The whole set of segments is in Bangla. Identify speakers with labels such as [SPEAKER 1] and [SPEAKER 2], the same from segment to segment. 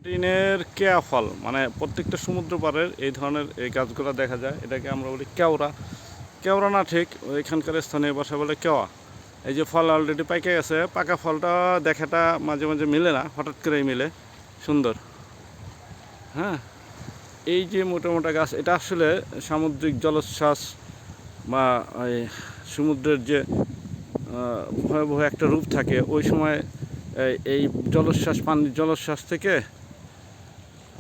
[SPEAKER 1] টিনের কেয়া ফল মানে প্রত্যেকটা সমুদ্র পাড়ের এই ধরনের এই গাছগুলো দেখা যায়। এটাকে আমরা বলি কেওড়া। কেওড়া না ঠিক, এখানকার স্থানীয় ভাষা বলে কেওয়া। এই যে ফল অলরেডি পাইকে গেছে, পাকা ফলটা দেখাটা মাঝে মাঝে মিলে না, হঠাৎ করেই মিলে, সুন্দর। হ্যাঁ, এই যে মোটা মোটা গাছ, এটা আসলে সামুদ্রিক জলোচ্ছ্বাস বা এই সমুদ্রের যে ভয়াবহ একটা রূপ থাকে ওই সময় এই জলোচ্ছ্বাস, পানির জলোচ্ছ্বাস থেকে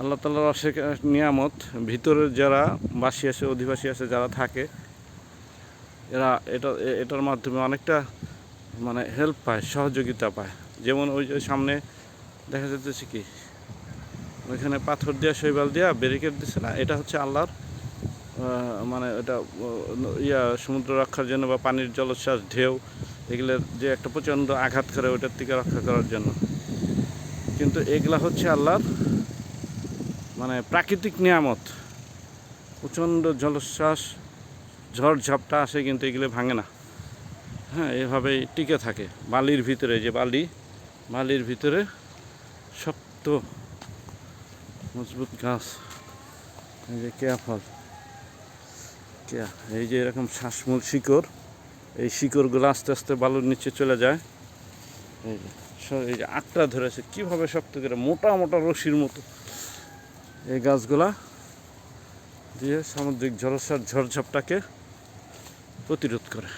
[SPEAKER 1] আল্লাহ তাআলার অশেষ নিয়ামত, ভিতরের যারা বাসী আছে, অধিবাসী আছে, যারা থাকে, এরা এটার মাধ্যমে অনেকটা মানে হেল্প পায়, সহযোগিতা পায়। যেমন ওই যে সামনে দেখা যাচ্ছে কি, ওইখানে পাথর দিয়া, শৈবাল দিয়া ব্যারিকেড দিচ্ছে না, এটা হচ্ছে আল্লাহর মানে এটা সমুদ্র রক্ষার জন্য বা পানির জলোচ্ছ্বাস, ঢেউ, এগুলোর যে একটা প্রচণ্ড আঘাত করে ওইটার থেকে রক্ষা করার জন্য। কিন্তু এগুলা হচ্ছে আল্লাহর মানে প্রাকৃতিক নিয়ামত। প্রচণ্ড জলোচ্ছ্বাস, ঝড়ঝাপটা আসে কিন্তু এগুলো ভাঙে না। হ্যাঁ, এভাবেই টিকে থাকে বালির ভিতরে। যে বালির ভিতরে শক্ত মজবুত গাছ। এই যে কেয়া ফল, কেয়া, এই যে এরকম শ্বাসমূল শিকড়, এই শিকড়গুলো আস্তে আস্তে বালুর নিচে চলে যায়। এই যে আঁকড়া ধরেছে কীভাবে শক্ত করে, মোটা মোটা রশির মতো। এই গাছগুলা দিয়ে সামুদ্রিক ঝড়ঝাপটাকে প্রতিরোধ করে।